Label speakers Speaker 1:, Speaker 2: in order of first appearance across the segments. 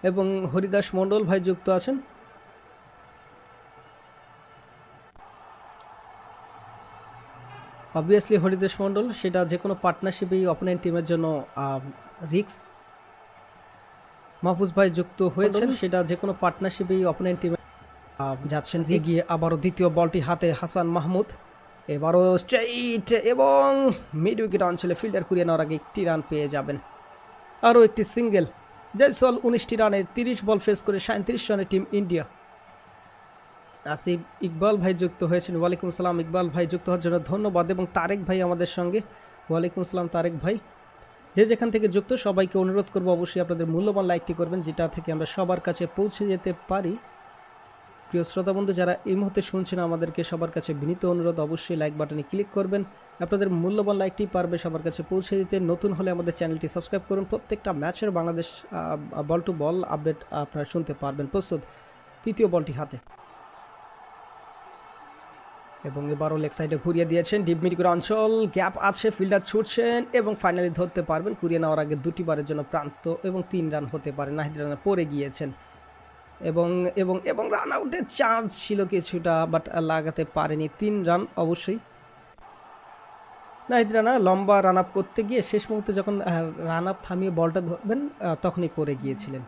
Speaker 1: এবং হরিদাস মণ্ডল ভাই যুক্ত আছেন। অবভিয়াসলি হরিদাস মণ্ডল, সেটা যে কোনো পার্টনারশিপই অপোনেন্ট টিমের জন্য রিক্স। মাহফুজ ভাই যুক্ত হয়েছেন, সেটা যে কোনো পার্টনারশিপই অপোনেন্ট টিমে যাচ্ছেন এগিয়ে। আবারও দ্বিতীয় বলটি হাতে হাসান মাহমুদ, এবারও স্ট্রেইট এবং মিড উইকেট অঞ্চলে ফিল্ডার কুড়িয়ে নেওয়ার আগে একটি রান পেয়ে যাবেন। আরও একটি সিঙ্গেল। জয়সওয়াল 19টি রানে 30 বল ফেস করে 37 রানে টিম ইন্ডিয়া। আসিফ ইকবাল ভাই যুক্ত হয়েছেন। ওয়ালাইকুম আসসালাম ইকবাল ভাই, যুক্ত হওয়ার জন্য ধন্যবাদ। এবং তারেক ভাই আমাদের সঙ্গে। ওয়ালাইকুম আসসালাম তারেক ভাই। যে যেখান থেকে যুক্ত সবাইকে অনুরোধ করবো অবশ্যই আপনাদের মূল্যবান লাইকটি করবেন, যেটা থেকে আমরা সবার কাছে পৌঁছে যেতে পারি। প্রিয় শ্রোতাবন্ধু যারা এই মুহূর্তে শুনছেন, আমাদেরকে সবার কাছে বিনীত অনুরোধ, অবশ্যই লাইক বাটনে ক্লিক করবেন। আপনাদের মূল্যবান লাইকটি পারবে সবার কাছে পৌঁছে দিতে। নতুন হলে আমাদের চ্যানেলটি সাবস্ক্রাইব করুন। প্রত্যেকটা ম্যাচের বাংলাদেশ বল টু বল আপডেট আপনারা শুনতে পারবেন। প্রস্তুত, তৃতীয় বলটি হাতে এবং এবারও লেগ সাইডে ঘুরিয়ে দিয়েছেন। ডিপ মিড করে অঞ্চল, গ্যাপ আছে, ফিল্ডার ছুটছেন এবং ফাইনালি ধরতে পারবেন। ঘুরিয়ে নেওয়ার আগে দুটি বারের জন্য প্রান্ত এবং 3 রান হতে পারে। নাহিদ রানা পড়ে গিয়েছেন এবং এবং এবং রান আউটের চান্স ছিল কিছুটা, বাট লাগাতে পারেনি। 3 রান অবশ্যই। নাহিদ রানা লম্বা রান আপ করতে গিয়ে শেষ মুহূর্তে যখন রান আপ থামিয়ে বলটা ধরবেন তখনই পড়ে গিয়েছিলেন।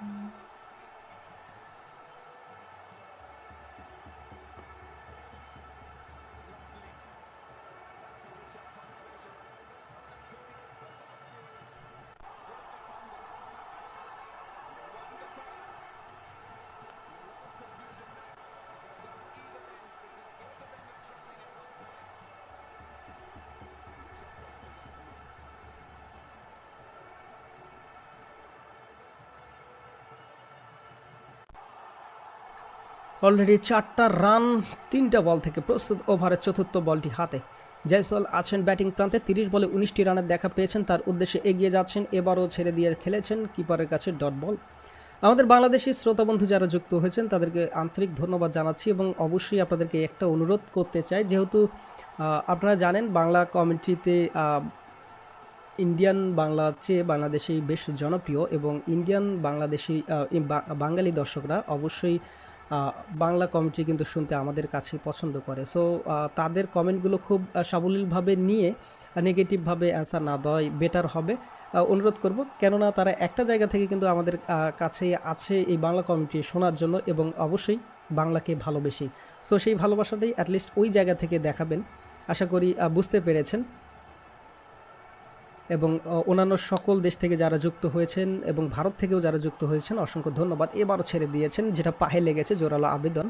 Speaker 1: অলরেডি 4টা রান 3টা বল থেকে। প্রস্তুত, ওভারের চতুর্থ বলটি হাতে। জয়সওয়াল আছেন ব্যাটিং প্রান্তে, 30 বলে 19টি রানের দেখা পেয়েছেন, তার উদ্দেশ্যে এগিয়ে যাচ্ছেন। এবারও ছেড়ে দিয়ে খেলেছেন কিপারের কাছে ডট বল। আমাদের বাংলাদেশি শ্রোতাবন্ধু যারা যুক্ত হয়েছেন তাদেরকে আন্তরিক ধন্যবাদ জানাচ্ছি এবং অবশ্যই আপনাদেরকে একটা অনুরোধ করতে চাই, যেহেতু আপনারা জানেন বাংলা কমিউনিটিতে ইন্ডিয়ান বাংলা চেয়ে বাংলাদেশি বেশ জনপ্রিয় এবং ইন্ডিয়ান বাংলাদেশি বাঙালি দর্শকরা অবশ্যই বাংলা কমেন্ট্রি কিন্তু শুনতে আমাদের কাছে পছন্দ করে। সো তাদের কমেন্টগুলো খুব সাবলীলভাবে নিয়ে নেগেটিভভাবে অ্যান্সার না দেওয়াই বেটার হবে, অনুরোধ করব। কেননা তারা একটা জায়গা থেকে কিন্তু আমাদের কাছে আছে এই বাংলা কমেন্ট্রি শোনার জন্য এবং অবশ্যই বাংলাকে ভালোবেসি। সো সেই ভালোবাসাটাই অ্যাটলিস্ট ওই জায়গা থেকে দেখাবেন, আশা করি বুঝতে পেরেছেন। এবং অন্যান্য সকল দেশ থেকে যারা যুক্ত হয়েছেন এবং ভারত থেকেও যারা যুক্ত হয়েছেন অসংখ্য ধন্যবাদ। এবারও ছেড়ে দিয়েছেন, যেটা পায়ে লেগেছে, জোরালো আবেদন।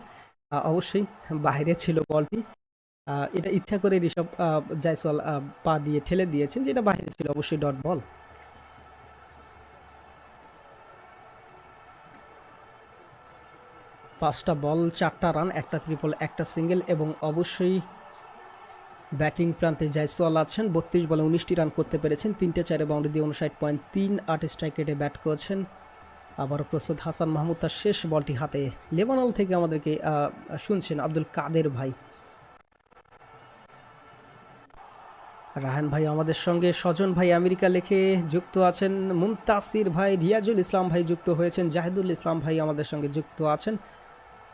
Speaker 1: অবশ্যই বাইরে ছিল বলটি, এটা ইচ্ছা করে ঋষভ জয়সওয়াল পা দিয়ে ঠেলে দিয়েছেন, যেটা বাইরে ছিল, অবশ্যই ডট বল। পাঁচটা বল 4টা রান, একটা ট্রিপল, একটা সিঙ্গেল এবং অবশ্যই ব্যাটিং প্রান্তে জয়সওয়াল আছেন। 32 বলে 19টি রান করতে পেরেছেন, 3টে 4 বাউন্ডারি দিয়ে 59.38 স্ট্রাইক রেটে ব্যাট করেছেন। আবারও প্রস্তুত হাসান মাহমুদ, তার শেষ বলটি হাতে। লেবানন থেকে আমাদেরকে শুনছেন আব্দুল কাদের ভাই, রাহান ভাই আমাদের সঙ্গে, স্বজন ভাই আমেরিকা লেখে যুক্ত আছেন, মুনতাসির ভাই, রিয়াজুল ইসলাম ভাই যুক্ত হয়েছেন, জাহিদুল ইসলাম ভাই আমাদের সঙ্গে যুক্ত আছেন,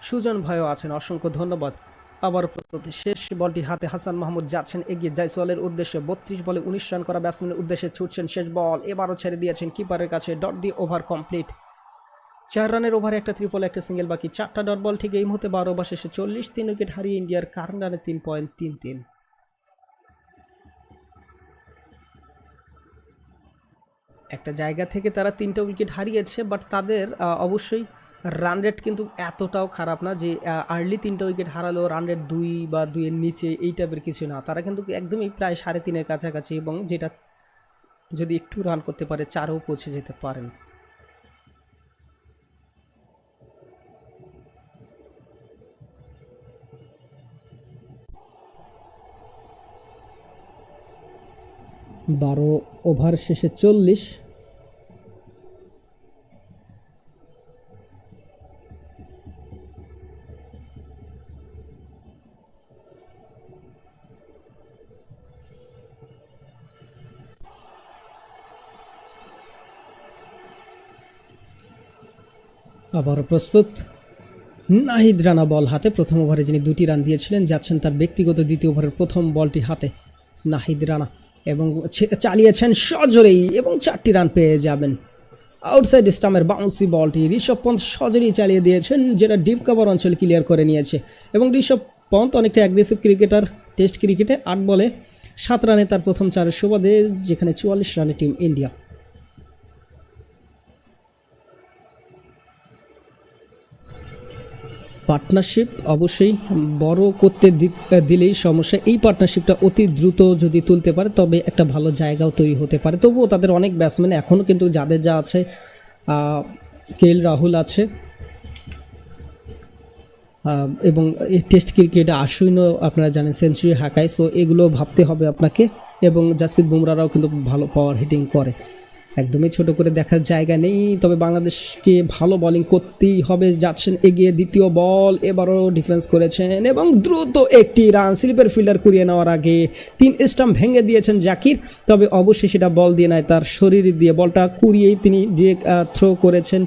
Speaker 1: সুজন ভাইও আছেন, অসংখ্য ধন্যবাদ। আবার প্রস্তুত, শেষ বলটি হাতে হাসান মাহমুদ যাচ্ছেন এগিয়ে জয়সওয়ালের উদ্দেশ্যে। 32 বলে 19 রান করা ব্যাটসম্যানের উদ্দেশ্যে ছুটছেন, শেষ বল, এবারও ছেড়ে দিয়েছেন কিপারের কাছে, ডট দিয়ে ওভার কমপ্লিট। 4 রানের ওভারে একটা ট্রিপল, একটা সিঙ্গেল বাকি, 4টা ডট বল ঠিক। এই মুহূর্তে 12 ওভার শেষে 40, 3 উইকেট হারিয়ে ইন্ডিয়ার কারেন্ট রানে 3.33। একটা জায়গা থেকে তারা 3টা উইকেট হারিয়েছে, বাট তাদের অবশ্যই রান রেট কিন্তু এতটাও খারাপ না যে আর্লি 3টা উইকেট হারালেও রান রেট 2 বা 2-এর নিচে এই টাইপের কিছু না। তারা কিন্তু একদমই প্রায় 3.5-এর কাছাকাছি এবং যেটা যদি একটু রান করতে পারে 4ও পৌঁছে যেতে পারেন। বারো ওভার শেষে 40। আবারও প্রস্তুত নাহিদ রানা বল হাতে। প্রথম ওভারে যিনি 2টি রান দিয়েছিলেন যাচ্ছেন তার ব্যক্তিগত দ্বিতীয় ওভারের প্রথম বলটি হাতে নাহিদ রানা, এবং চালিয়েছেন সজোরেই এবং 4টি রান পেয়ে যাবেন। আউটসাইড স্টাম্পের বাউন্সি বলটি ঋষভ পন্থ সজোরেই চালিয়ে দিয়েছেন, যেটা ডিপ কভার অঞ্চল ক্লিয়ার করে নিয়েছে। এবং ঋষভ পন্থ অনেকটা অ্যাগ্রেসিভ ক্রিকেটার। টেস্ট ক্রিকেটে 8 বলে 7 রানে তার প্রথম 4 সুবাদে, যেখানে 44 রানে টিম ইন্ডিয়া। পার্টনারশিপ অবশ্যই বড় করতে দিলেই সমস্যা। এই পার্টনারশিপটা অতি দ্রুত যদি তুলতে পারে তবে একটা ভালো জায়গাও তৈরি হতে পারে। তবুও তাদের অনেক ব্যাটসম্যান এখনও কিন্তু জাদেজা আছে, কেএল রাহুল আছে, এবং এই টেস্ট ক্রিকেটে আশ্বিনও আপনারা জানেন সেঞ্চুরি হাঁকায়। সো এগুলো ভাবতে হবে আপনাকে। এবং জাসপ্রীত বুমরারাও কিন্তু ভালো পাওয়ার হিটিং করে, একদমই ছোট করে দেখার জায়গা নেই। তবে বাংলাদেশকে ভালো বোলিং করতেই হবে। যাচ্ছেন এগিয়ে, দ্বিতীয় বল, এবারও ডিফেন্স করেছেন এবং দ্রুত একটি রান স্লিপের ফিল্ডার কুড়িয়ে নেওয়ার আগে 3 স্টাম্প ভেঙে দিয়েছেন জাকির। তবে অবশ্যই সেটা বল দিয়ে নয়, তার শরীর দিয়ে বলটা কুড়িয়েই তিনি ডিরেক্ট থ্রো করেছেন।